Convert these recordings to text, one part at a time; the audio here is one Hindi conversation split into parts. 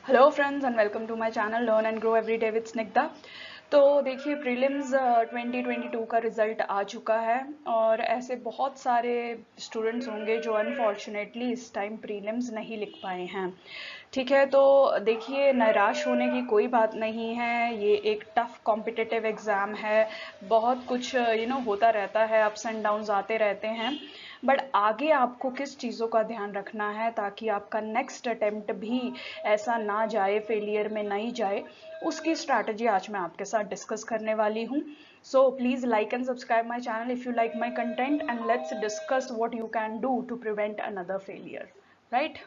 Hello friends and welcome to my channel learn and grow every day with Snigdha. तो देखिए प्रीलिम्स 2022 का रिजल्ट आ चुका है और ऐसे बहुत सारे स्टूडेंट्स होंगे जो अनफॉर्चुनेटली इस टाइम प्रीलिम्स नहीं लिख पाए हैं। ठीक है, तो देखिए निराश होने की कोई बात नहीं है। ये एक टफ कॉम्पिटिटिव एग्ज़ाम है, बहुत कुछ होता रहता है, अप्स एंड डाउन्स आते रहते हैं। बट आगे आपको किस चीज़ों का ध्यान रखना है ताकि आपका नेक्स्ट अटेम्प्ट भी ऐसा ना जाए, फेलियर में नहीं जाए, उसकी स्ट्रैटेजी आज मैं आपके साथ डिस्कस करने वाली हूँ। So please like and subscribe my channel if you like my content and let's discuss what you can do to prevent another failure, right.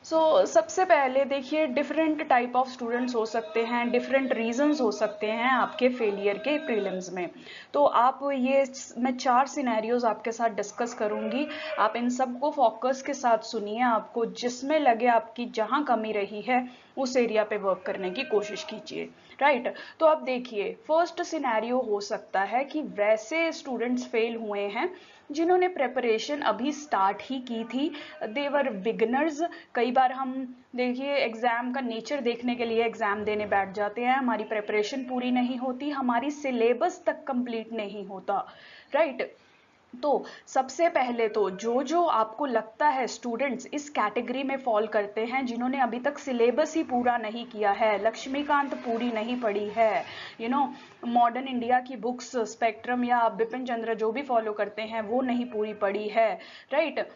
सबसे पहले देखिए डिफरेंट टाइप ऑफ स्टूडेंट्स हो सकते हैं, डिफरेंट रीजंस हो सकते हैं आपके फेलियर के प्रीलिम्स में। तो आप ये मैं 4 सिनेरियोज आपके साथ डिस्कस करूंगी। आप इन सबको फोकस के साथ सुनिए, आपको जिसमें लगे आपकी जहां कमी रही है उस एरिया पे वर्क करने की कोशिश कीजिए, राइट। तो अब देखिए फर्स्ट सिनेरियो हो सकता है कि वैसे स्टूडेंट्स फेल हुए हैं जिन्होंने प्रेपरेशन अभी स्टार्ट ही की थी, देवर बिगनर्स। कई बार हम देखिए एग्जाम का नेचर देखने के लिए एग्जाम देने बैठ जाते हैं, हमारी प्रेपरेशन पूरी नहीं होती, हमारी सिलेबस तक कंप्लीट नहीं होता, राइट। तो सबसे पहले तो जो आपको लगता है स्टूडेंट्स इस कैटेगरी में फॉल करते हैं, जिन्होंने अभी तक सिलेबस ही पूरा नहीं किया है, लक्ष्मीकांत पूरी नहीं पढ़ी है, मॉडर्न इंडिया की बुक्स, स्पेक्ट्रम या बिपिन चंद्र जो भी फॉलो करते हैं वो नहीं पूरी पढ़ी है, राइट।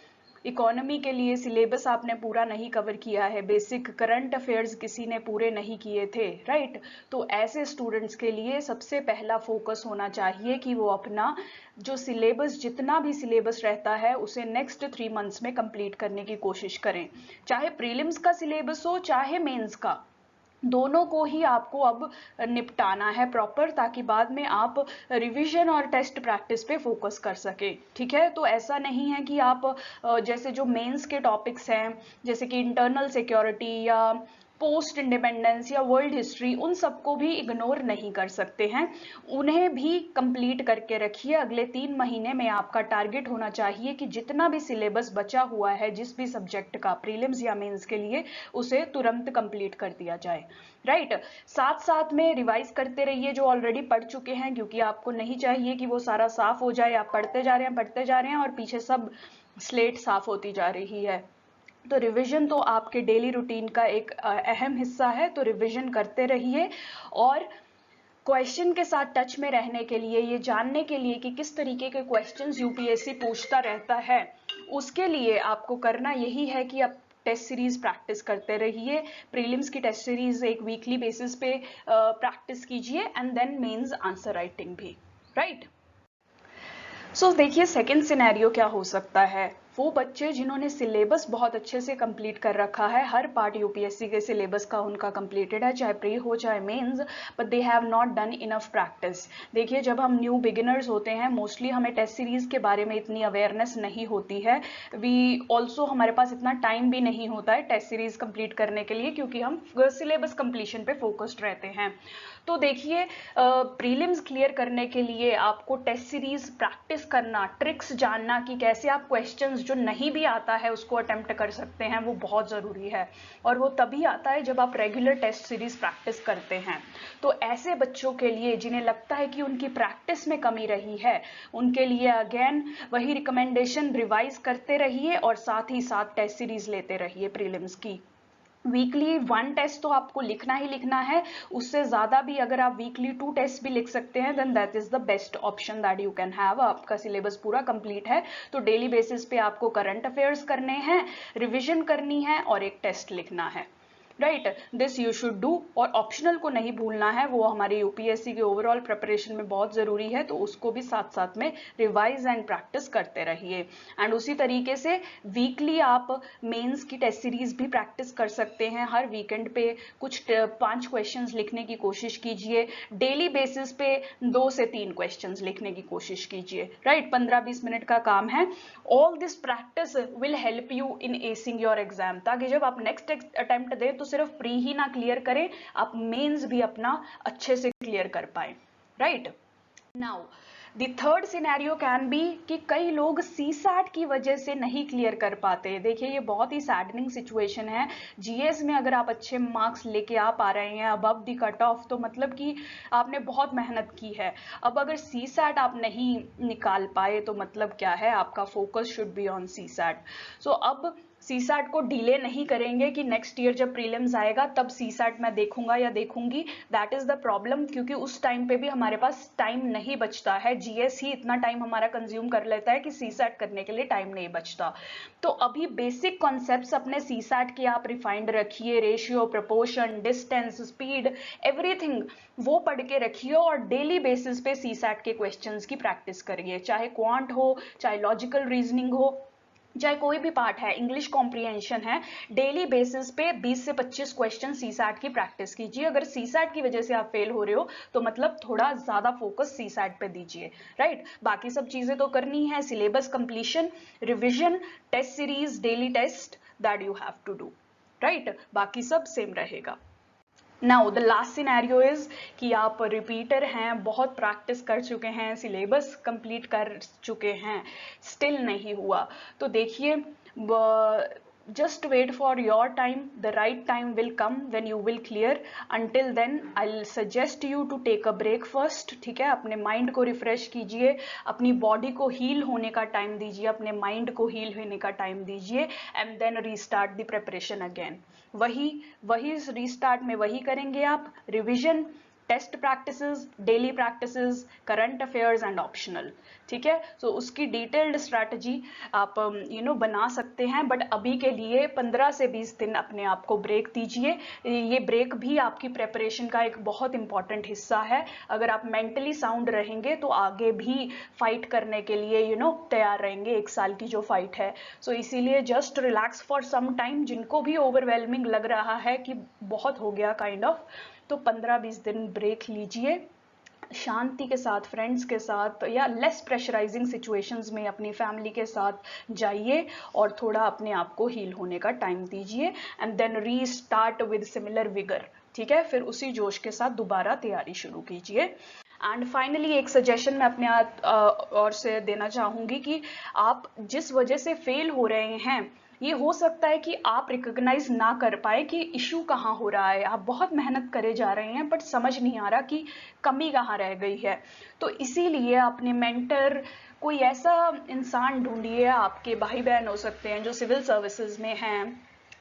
इकोनॉमी के लिए सिलेबस आपने पूरा नहीं कवर किया है, बेसिक करंट अफेयर्स किसी ने पूरे नहीं किए थे, राइट। तो ऐसे स्टूडेंट्स के लिए सबसे पहला फोकस होना चाहिए कि वो अपना जो सिलेबस, जितना भी सिलेबस रहता है उसे नेक्स्ट 3 मंथ्स में कंप्लीट करने की कोशिश करें। चाहे प्रीलिम्स का सिलेबस हो चाहे मेंस का, दोनों को ही आपको अब निपटाना है प्रॉपर, ताकि बाद में आप रिवीजन और टेस्ट प्रैक्टिस पे फोकस कर सके। ठीक है, तो ऐसा नहीं है कि आप जैसे जो मेंस के टॉपिक्स हैं जैसे कि इंटरनल सिक्योरिटी या पोस्ट इंडिपेंडेंस या वर्ल्ड हिस्ट्री, उन सबको भी इग्नोर नहीं कर सकते हैं, उन्हें भी कंप्लीट करके रखिए। अगले 3 महीने में आपका टारगेट होना चाहिए कि जितना भी सिलेबस बचा हुआ है जिस भी सब्जेक्ट का प्रीलिम्स या मेंस के लिए, उसे तुरंत कंप्लीट कर दिया जाए, राइट। साथ साथ में रिवाइज करते रहिए जो ऑलरेडी पढ़ चुके हैं, क्योंकि आपको नहीं चाहिए कि वो सारा साफ हो जाए, आप पढ़ते जा रहे हैं पढ़ते जा रहे हैं और पीछे सब स्लेट साफ होती जा रही है। तो रिवीजन तो आपके डेली रूटीन का एक अहम हिस्सा है, तो रिवीजन करते रहिए। और क्वेश्चन के साथ टच में रहने के लिए, ये जानने के लिए कि किस तरीके के क्वेश्चंस यूपीएससी पूछता रहता है, उसके लिए आपको करना यही है कि आप टेस्ट सीरीज प्रैक्टिस करते रहिए। प्रीलिम्स की टेस्ट सीरीज एक वीकली बेसिस पे प्रैक्टिस कीजिए and then mains answer writing भी, राइट। देखिए सेकंड सिनेरियो क्या हो सकता है। वो बच्चे जिन्होंने सिलेबस बहुत अच्छे से कंप्लीट कर रखा है, हर पार्ट यूपीएससी के सिलेबस का उनका कंप्लीटेड है, चाहे प्री हो चाहे mains, but they have not done enough practice. देखिए जब हम न्यू बिगिनर्स होते हैं, मोस्टली हमें टेस्ट सीरीज के बारे में इतनी अवेयरनेस नहीं होती है। वी ऑल्सो हमारे पास इतना टाइम भी नहीं होता है टेस्ट सीरीज कंप्लीट करने के लिए, क्योंकि हम सिलेबस कंप्लीशन पे फोकस्ड रहते हैं। तो देखिए प्रीलिम्स क्लियर करने के लिए आपको टेस्ट सीरीज प्रैक्टिस करना, ट्रिक्स जानना कि कैसे आप क्वेश्चंस जो नहीं भी आता है उसको अटेम्प्ट कर सकते हैं, वो बहुत ज़रूरी है। और वो तभी आता है जब आप रेगुलर टेस्ट सीरीज प्रैक्टिस करते हैं। तो ऐसे बच्चों के लिए जिन्हें लगता है कि उनकी प्रैक्टिस में कमी रही है, उनके लिए अगेन वही रिकमेंडेशन, रिवाइज करते रहिए और साथ ही साथ टेस्ट सीरीज लेते रहिए प्रीलिम्स की। वीकली 1 टेस्ट तो आपको लिखना ही लिखना है, उससे ज़्यादा भी अगर आप वीकली 2 टेस्ट भी लिख सकते हैं then that is the best option that you can have. आपका सिलेबस पूरा कंप्लीट है तो डेली बेसिस पे आपको करंट अफेयर्स करने हैं, रिविजन करनी है और एक टेस्ट लिखना है, right. This you should do. और ऑप्शनल को नहीं भूलना है, वो हमारे यूपीएससी के ओवरऑल प्रिपरेशन में बहुत ज़रूरी है, तो उसको भी साथ साथ में रिवाइज एंड प्रैक्टिस करते रहिए। एंड उसी तरीके से वीकली आप मेंस की टेस्ट सीरीज भी प्रैक्टिस कर सकते हैं। हर वीकेंड पे कुछ 5 क्वेश्चंस लिखने की कोशिश कीजिए, डेली बेसिस पे 2 से 3 क्वेश्चंस लिखने की कोशिश कीजिए, राइट। 15-20 मिनट का काम है। All this practice will help you in acing your exam, ताकि जब आप नेक्स्ट अटेम्प्ट दें तो सिर्फ प्री ही ना क्लियर करें, आप मेंस भी अपना अच्छे से क्लियर कर पाए, right. Now the third scenario can be कि कई लोग सीसैट की वजह से नहीं क्लियर कर पाते। देखिए ये बहुत ही सैडनिंग सिचुएशन है। जीएस में अगर आप अच्छे मार्क्स लेके आ पा रहे हैं अबव द कट ऑफ, तो मतलब कि आपने बहुत मेहनत की है। अब अगर सीसैट आप नहीं निकाल पाए तो मतलब क्या है, आपका focus should be on CSAT. So अब सीसैट को डिले नहीं करेंगे कि नेक्स्ट ईयर जब प्रीलिम्स आएगा तब सीसैट मैं देखूंगा या देखूंगी। दैट इज द प्रॉब्लम, क्योंकि उस टाइम पे भी हमारे पास टाइम नहीं बचता है। जीएस ही इतना टाइम हमारा कंज्यूम कर लेता है कि सीसैट करने के लिए टाइम नहीं बचता। तो अभी बेसिक कॉन्सेप्ट्स अपने सीसैट के आप रिफाइंड रखिए, ratio, proportion, distance, speed, everything वो पढ़ के रखिए और डेली बेसिस पे सीसैट के क्वेश्चंस की प्रैक्टिस करिए, चाहे क्वांट हो, चाहे लॉजिकल रीजनिंग हो, चाहे कोई भी पार्ट है, इंग्लिश कॉम्प्रिहेंशन है, डेली बेसिस पे 20 से 25 क्वेश्चन सीसैट की प्रैक्टिस कीजिए। अगर सीसैट की वजह से आप फेल हो रहे हो तो मतलब थोड़ा ज्यादा फोकस सीसैट पे दीजिए, राइट। बाकी सब चीजें तो करनी है, syllabus completion, revision, test series, daily test, that you have to do, right. बाकी सब सेम रहेगा। Now the last scenario is कि आप रिपीटर हैं, बहुत प्रैक्टिस कर चुके हैं, सिलेबस कंप्लीट कर चुके हैं, स्टिल नहीं हुआ। तो देखिए, just wait for your time, the right time will come when you will clear. Until then I'll suggest you to take a break first, ठीक है। अपने माइंड को रिफ्रेश कीजिए, अपनी बॉडी को हील होने का टाइम दीजिए, अपने माइंड को हील होने का टाइम दीजिए, and then restart the preparation again. वही रीस्टार्ट में वही करेंगे आप, revision, test practices, daily practices, current affairs and optional, ठीक है। सो उसकी डिटेल्ड स्ट्रैटेजी आप बना सकते हैं, बट अभी के लिए 15 से 20 दिन अपने आप को ब्रेक दीजिए। ये ब्रेक भी आपकी प्रेपरेशन का एक बहुत इंपॉर्टेंट हिस्सा है। अगर आप मेंटली साउंड रहेंगे तो आगे भी फाइट करने के लिए तैयार रहेंगे, 1 साल की जो फाइट है। सो इसीलिए just relax for some time. जिनको भी ओवरवेलमिंग लग रहा है कि बहुत हो गया काइंड ऑफ, तो 15-20 दिन ब्रेक लीजिए, शांति के साथ, फ्रेंड्स के साथ या लेस प्रेशराइजिंग सिचुएशंस में अपनी फैमिली के साथ जाइए और थोड़ा अपने आप को हील होने का टाइम दीजिए, and then restart with similar vigour, ठीक है। फिर उसी जोश के साथ दोबारा तैयारी शुरू कीजिए। एंड फाइनली एक सजेशन मैं अपने और से देना चाहूंगी कि आप जिस वजह से फेल हो रहे हैं, ये हो सकता है कि आप रिकॉग्नाइज ना कर पाए कि इशू कहाँ हो रहा है। आप बहुत मेहनत करे जा रहे हैं बट समझ नहीं आ रहा कि कमी कहाँ रह गई है। तो इसीलिए अपने मेंटर, कोई ऐसा इंसान ढूंढिए, आपके भाई बहन हो सकते हैं जो सिविल सर्विसेज में हैं,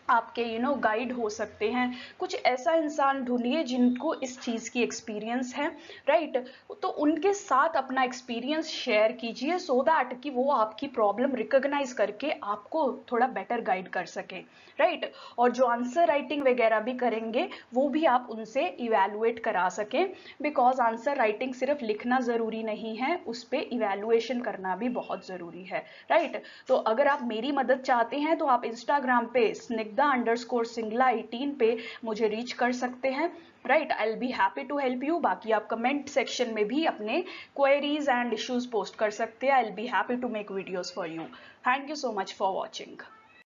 आपके गाइड हो सकते हैं। कुछ ऐसा इंसान ढूंढिए जिनको इस चीज़ की एक्सपीरियंस है, राइट। तो उनके साथ अपना एक्सपीरियंस शेयर कीजिए, सो दैट कि वो आपकी प्रॉब्लम रिकॉग्नाइज करके आपको थोड़ा बेटर गाइड कर सकें, राइट। और जो आंसर राइटिंग वगैरह भी करेंगे वो भी आप उनसे इवैल्यूएट करा सकें, बिकॉज आंसर राइटिंग सिर्फ लिखना ज़रूरी नहीं है, उस पर इवैल्यूएशन करना भी बहुत ज़रूरी है, राइट। तो अगर आप मेरी मदद चाहते हैं तो आप इंस्टाग्राम पे snigdha_singla18 पे मुझे रीच कर सकते हैं, right. I will be happy to help you. बाकी आप कमेंट सेक्शन में भी अपने क्वेरीज एंड इश्यूज पोस्ट कर सकते हैं। I will be happy to make videos for you. Thank you so much for watching.